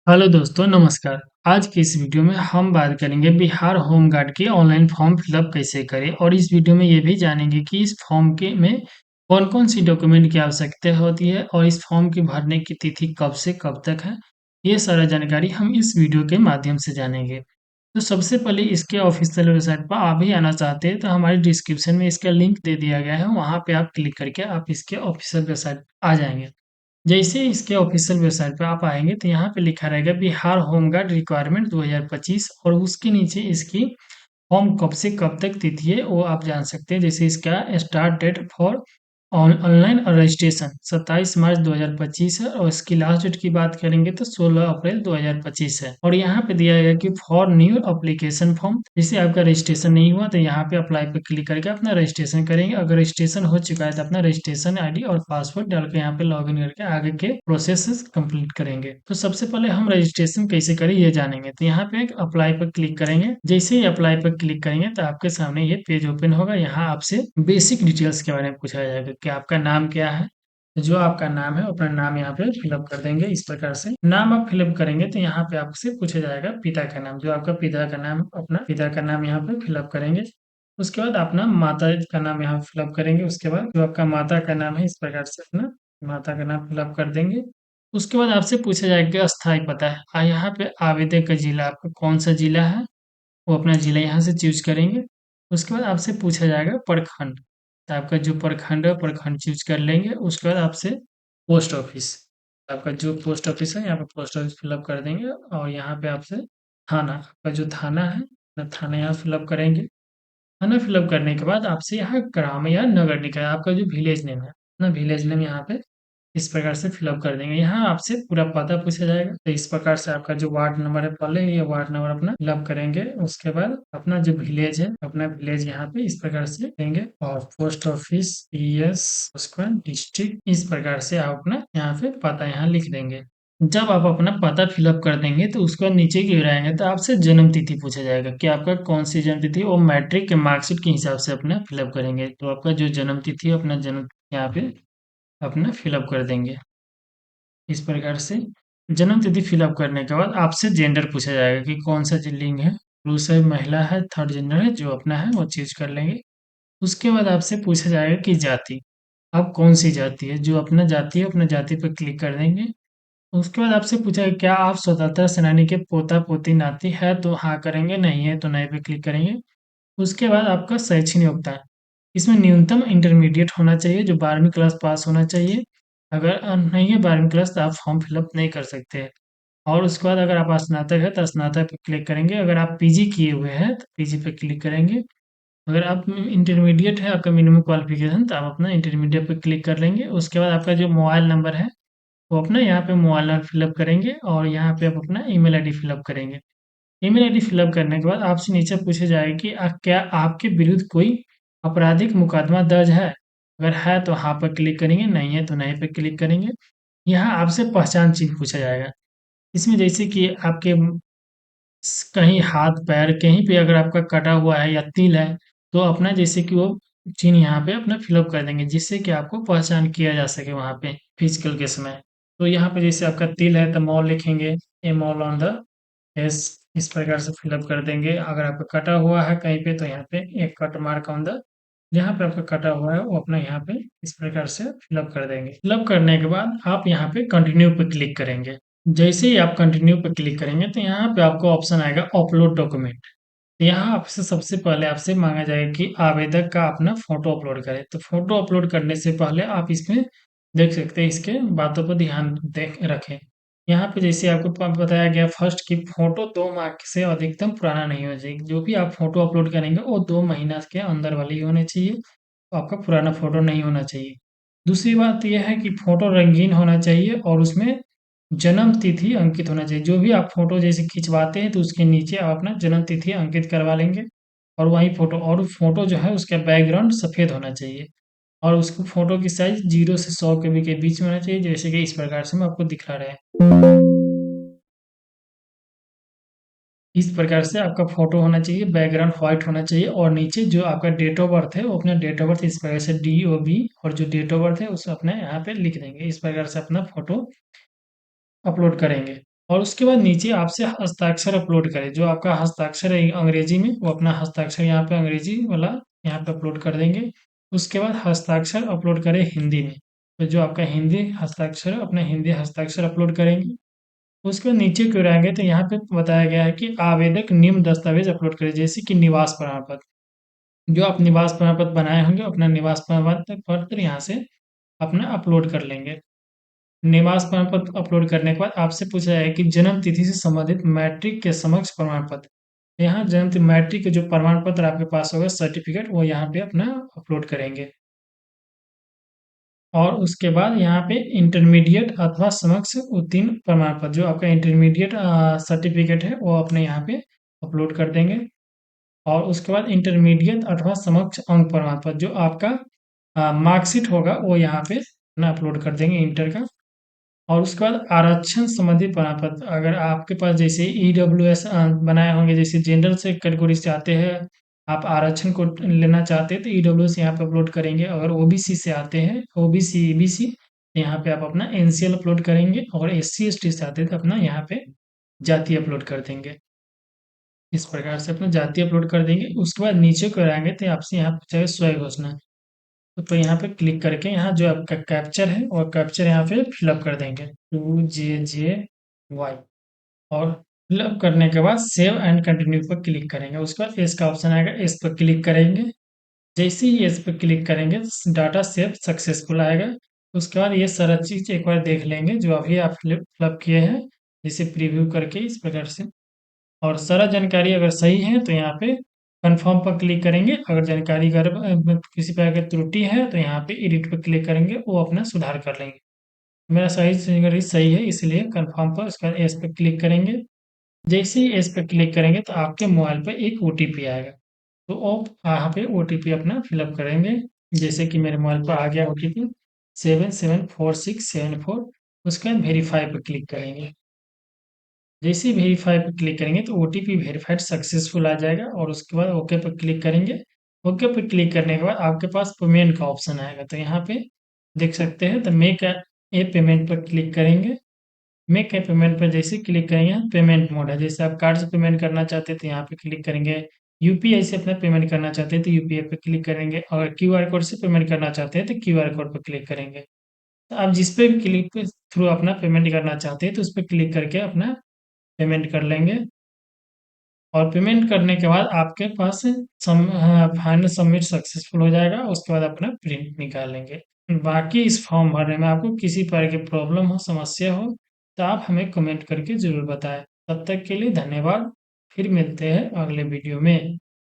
Hello दोस्तों, नमस्कार। आज की इस वीडियो में हम बात करेंगे बिहार होम गार्ड के ऑनलाइन फॉर्म फिलअप कैसे करें और इस वीडियो में ये भी जानेंगे कि इस फॉर्म के में कौन-कौन सी डॉक्यूमेंट की आवश्यकता होती है और इस फॉर्म की भरने की तिथि कब से कब तक है। ये सारा जानकारी हम इस वीडियो के माध्यम से जानेंगे। तो सबसे पहले इसके ऑफिशियल वेबसाइट पर आप भी आना चाहते हैं तो हमारे डिस्क्रिप्शन में इसका लिंक दे दिया गया है, वहाँ पे आप क्लिक करके आप इसके ऑफिशियल वेबसाइट आ जाएँगे। जैसे ही इसके ऑफिशियल वेबसाइट पे आप आएँगे तो यहाँ पे लिखा रहेगा बिहार होम गार्ड रिक्वायरमेंट 2025 और उसके नीचे इसकी फॉर्म कब से कब तक तिथि है वो आप जान सकते हैं। जैसे इसका start date for online registration 27 March 2025 है और इसकी लास्ट डेट की बात करेंगे तो 16 अप्रैल 2025 है। और यहाँ पे दिया गया कि फॉर न्यू एप्लीकेशन फॉर्म, जैसे आपका रजिस्ट्रेशन नहीं हुआ तो यहाँ पे अप्लाई पे क्लिक करके अपना रजिस्ट्रेशन करेंगे। अगर रजिस्ट्रेशन हो चुका है तो अपना रजिस्ट्रेशन आईडी और पासवर्ड डाल के यहाँ पे लॉगिन करके आगे के प्रोसेस कंप्लीट करेंगे। तो सबसे पहले हम रजिस्ट्रेशन कैसे करें ये जानेंगे। तो यहाँ पे एक अप्लाई पर क्लिक करेंगे। जैसे ही अप्लाई पर क्लिक करेंगे तो आपके सामने ये पेज ओपन होगा। यहाँ आपसे बेसिक डिटेल्स के बारे में पूछा जाएगा कि आपका नाम क्या है। जो आपका नाम है अपना नाम यहाँ पे फिलअप कर देंगे। इस प्रकार से नाम आप फिलअप करेंगे तो यहाँ पे आपसे पूछा जाएगा पिता का नाम। जो आपका पिता का नाम, अपना पिता का नाम यहाँ पे फिलअप करेंगे। उसके बाद अपना माता का नाम यहाँ फिलअप करेंगे। उसके बाद जो आपका माता का नाम है इस प्रकार से अपना माता का नाम फिलअप कर देंगे। उसके बाद आपसे पूछा जाएगा अस्थायी पता है। यहाँ पे आवेदक का जिला, आपका कौन सा जिला है वो अपना ज़िला यहाँ से चूज़ करेंगे। उसके बाद आपसे पूछा जाएगा प्रखंड, तो आपका जो प्रखंड है प्रखंड चूज़ कर लेंगे। उसके बाद आपसे पोस्ट ऑफिस, आपका जो पोस्ट ऑफिस है यहाँ पे पोस्ट ऑफिस फिलअप कर देंगे। और यहाँ पे आपसे थाना, आपका जो थाना है अपना थाना यहाँ फिलअप करेंगे। थाना फिलअप करने के बाद आपसे यहाँ ग्राम या नगर निकाय, आपका जो विलेज नेम है अपना विलेज नेम यहाँ पे इस प्रकार से फिलअप कर देंगे। यहाँ आपसे पूरा पता पूछा जाएगा। तो इस प्रकार से आपका जो वार्ड नंबर है पहले ये वार्ड नंबर अपना फिलअप करेंगे। उसके बाद अपना जो विलेज है अपना विलेज यहाँ पे इस प्रकार से देंगे और पोस्ट ऑफिस पीएस उसके बाद डिस्ट्रिक्ट इस प्रकार से आप अपना यहाँ पे पता यहाँ लिख देंगे। जब आप अपना पता फिलअप कर देंगे तो उसके बाद नीचे की ओर आएंगे तो आपसे जन्म तिथि पूछा जाएगा कि आपका कौन सी जन्म तिथि वो मैट्रिक के मार्कशीट के हिसाब से अपना फिलअप करेंगे। तो आपका जो जन्म तिथि है अपना जन्म यहाँ पे अपना फिलअप कर देंगे। इस प्रकार से जन्म तिथि फिलअप करने के बाद आपसे जेंडर पूछा जाएगा कि कौन सा लिंग है, पुरुष है, महिला है, थर्ड जेंडर है, जो अपना है वो चूज कर लेंगे। उसके बाद आपसे पूछा जाएगा कि जाति, आप कौन सी जाति है, जो अपना जाति है अपना जाति पर क्लिक कर देंगे। उसके बाद आपसे पूछा है क्या आप स्वतंत्रता सेनानी के पोता पोती नाती है तो हाँ करेंगे, नहीं है तो नहीं पे क्लिक करेंगे। उसके बाद आपका शैक्षणिक योग्यता, इसमें न्यूनतम इंटरमीडिएट होना चाहिए, जो 12वीं क्लास पास होना चाहिए। अगर नहीं है 12वीं क्लास तो आप फॉर्म फिलअप नहीं कर सकते हैं। और उसके बाद अगर आप स्नातक है तो स्नातक पे क्लिक करेंगे। अगर आप पीजी किए हुए हैं तो पीजी पे क्लिक करेंगे। अगर आप इंटरमीडिएट है आपका मिनिमम क्वालिफिकेशन तो आप अपना इंटरमीडिएट पे क्लिक कर लेंगे। उसके बाद आपका जो मोबाइल नंबर है वो अपना यहाँ पे मोबाइल नंबर फिलअप करेंगे और यहाँ पे आप अपना ईमेल आईडी फिलअप करेंगे। ईमेल आईडी फिलअप करने के बाद आपसे नीचे पूछा जाएगा कि क्या आपके विरुद्ध कोई आपराधिक मुकदमा दर्ज है? अगर है तो हाँ पर क्लिक करेंगे, नहीं है तो नहीं पे क्लिक करेंगे। यहाँ आपसे पहचान चिन्ह पूछा जाएगा। इसमें जैसे कि आपके कहीं हाथ पैर कहीं पे अगर आपका कटा हुआ है या तिल है तो अपना जैसे कि वो चिन्ह यहाँ पे अपना फिलअप कर देंगे जिससे कि आपको पहचान किया जा सके वहाँ पे फिजिकल के समय। तो यहाँ पे जैसे आपका तिल है तो मॉल लिखेंगे, ए मॉल ऑन द फेस, इस प्रकार से फिलअप कर देंगे। अगर आपका कटा हुआ है कहीं पे तो यहाँ पे एक कट मार्क ऑन द, जहाँ पे आपका कटा हुआ है वो अपना यहाँ पे इस प्रकार से फिलअप कर देंगे। फिलअप करने के बाद आप यहाँ पे कंटिन्यू पे क्लिक करेंगे। जैसे ही आप कंटिन्यू पे क्लिक करेंगे तो यहाँ पे आपको ऑप्शन आएगा अपलोड डॉक्यूमेंट। यहाँ आपसे सबसे पहले आपसे मांगा जाएगा कि आवेदक का अपना फोटो अपलोड करें। तो फोटो अपलोड करने से पहले आप इसमें देख सकते हैं इसके बातों पर ध्यान देख रखें। यहाँ पे जैसे आपको बताया गया फर्स्ट की फोटो 2 माह से अधिकतम पुराना नहीं होना चाहिए। जो भी आप फोटो अपलोड करेंगे वो 2 महीना के अंदर वाले ही होने चाहिए। तो आपका पुराना फोटो नहीं होना चाहिए। दूसरी बात यह है कि फोटो रंगीन होना चाहिए और उसमें जन्म तिथि अंकित होना चाहिए। जो भी आप फ़ोटो जैसे खिंचवाते हैं तो उसके नीचे आप अपना जन्म तिथि अंकित करवा लेंगे और वही फ़ोटो, और फ़ोटो जो है उसका बैकग्राउंड सफ़ेद होना चाहिए और उसको फ़ोटो की साइज़ 0 से 100 केबी के बीच में होना चाहिए, जैसे कि इस प्रकार से मैं आपको दिखा रहा है। इस प्रकार से आपका फ़ोटो होना चाहिए, बैकग्राउंड व्हाइट होना चाहिए और नीचे जो आपका डेट ऑफ बर्थ है वो अपना डेट ऑफ बर्थ इस प्रकार से DOB और जो डेट ऑफ बर्थ है उसे अपने यहाँ पे लिख देंगे। इस प्रकार से अपना फ़ोटो अपलोड करेंगे। और उसके बाद नीचे आपसे हस्ताक्षर अपलोड करें, जो आपका हस्ताक्षर है अंग्रेजी में, वो अपना हस्ताक्षर यहाँ पे अंग्रेजी वाला यहाँ पे अपलोड कर देंगे। उसके बाद हस्ताक्षर अपलोड करें हिंदी में, तो जो आपका हिंदी हस्ताक्षर है, अपना हिंदी हस्ताक्षर अपलोड करेंगे। उसके बाद नीचे क्यों आएंगे तो यहाँ पे बताया गया है कि आवेदक निम्न दस्तावेज अपलोड करें, जैसे कि निवास प्रमाण पत्र। जो आप निवास प्रमाण पत्र बनाए होंगे, अपना निवास प्रमाण पत्र यहाँ से अपना अपलोड कर लेंगे। निवास प्रमाण पत्र अपलोड करने के बाद आपसे पूछा जाएगा कि जन्म तिथि से संबंधित मैट्रिक के समक्ष प्रमाण पत्र। यहाँ जन्म तिथि मैट्रिक के जो प्रमाण पत्र आपके पास होगा सर्टिफिकेट, वो यहाँ पे अपना अपलोड करेंगे। और उसके बाद यहाँ पे इंटरमीडिएट अथवा समक्ष उत्तीर्ण प्रमाण पत्र, जो आपका इंटरमीडिएट सर्टिफिकेट है, वो अपने यहाँ पे अपलोड कर देंगे। और उसके बाद इंटरमीडिएट अथवा समक्ष अंक प्रमाण पत्र, जो आपका मार्कशीट होगा, वो यहाँ पे अपना अपलोड कर देंगे इंटर का। और उसके बाद आरक्षण संबंधी प्रमाण पत्र, अगर आपके पास जैसे ईडब्ल्यूएस बनाए होंगे, जैसे जनरल से कैटेगरी से आते हैं, आप आरक्षण को लेना चाहते हैं तो ईडब्ल्यूएस यहाँ पे अपलोड करेंगे। अगर ओबीसी से आते हैं, ओबीसी ईबीसी, यहाँ पे आप अपना एनसीएल अपलोड करेंगे। और एससी एसटी से आते हैं तो अपना यहाँ पे जाति अपलोड कर देंगे। इस प्रकार से अपना जाति अपलोड कर देंगे। उसके बाद नीचे को आएंगे तो आपसे यहाँ पूछेगा स्वयं घोषणा, तो यहाँ पे क्लिक करके यहाँ जो आपका कैप्चर है और कैप्चर यहाँ पे फिलअप कर देंगे 2JJY। और फिलअप करने के बाद सेव एंड कंटिन्यू पर क्लिक करेंगे। उसके बाद एस का ऑप्शन आएगा, इस पर क्लिक करेंगे। जैसे ही इस पर क्लिक करेंगे डाटा सेव सक्सेसफुल आएगा। उसके बाद ये सारा चीज एक बार देख लेंगे जो अभी आप फिलअप किए हैं, जिसे प्रीव्यू करके इस प्रकार से। और सारा जानकारी अगर सही है तो यहाँ पे कंफर्म पर क्लिक करेंगे। अगर जानकारी अगर किसी प्रकार की त्रुटि है तो यहाँ पे एडिट पर क्लिक करेंगे, वो अपना सुधार कर लेंगे। मेरा सही जानकारी सही है, इसलिए कंफर्म पर उसका एस पे क्लिक करेंगे। जैसे ही एस पे क्लिक करेंगे तो आपके मोबाइल पे एक ओटीपी आएगा, तो आप यहाँ पे ओटीपी अपना फिलअप करेंगे। जैसे कि मेरे मोबाइल पर आ गया ओटीपी 774674। उसके बाद वेरीफाई पर क्लिक करेंगे। जैसे ही वेरीफाई पर क्लिक करेंगे तो ओटीपी वेरीफाइड सक्सेसफुल आ जाएगा। और उसके बाद ओके पर क्लिक करेंगे। ओके पर क्लिक करने के बाद आपके पास पेमेंट का ऑप्शन आएगा, तो यहाँ पे देख सकते हैं तो मेक ए पेमेंट पर क्लिक करेंगे। मेक ए पेमेंट पर जैसे क्लिक करेंगे, पेमेंट मोड है, जैसे आप कार्ड से पेमेंट करना चाहते हैं तो यहाँ पे क्लिक करेंगे। यूपीआई से अपना पेमेंट करना चाहते हैं तो यूपीआई पे क्लिक करेंगे। और क्यूआर कोड से पेमेंट करना चाहते हैं तो क्यूआर कोड पर क्लिक करेंगे। तो आप जिस पे भी क्लिक थ्रू अपना पेमेंट करना चाहते हैं तो उस पर क्लिक करके अपना पेमेंट कर लेंगे। और पेमेंट करने के बाद आपके पास फाइनल सबमिट सक्सेसफुल हो जाएगा। उसके बाद अपना प्रिंट निकाल लेंगे। बाकी इस फॉर्म भरने में आपको किसी प्रकार की प्रॉब्लम हो, समस्या हो, तो आप हमें कमेंट करके ज़रूर बताएं। तब तक के लिए धन्यवाद। फिर मिलते हैं अगले वीडियो में।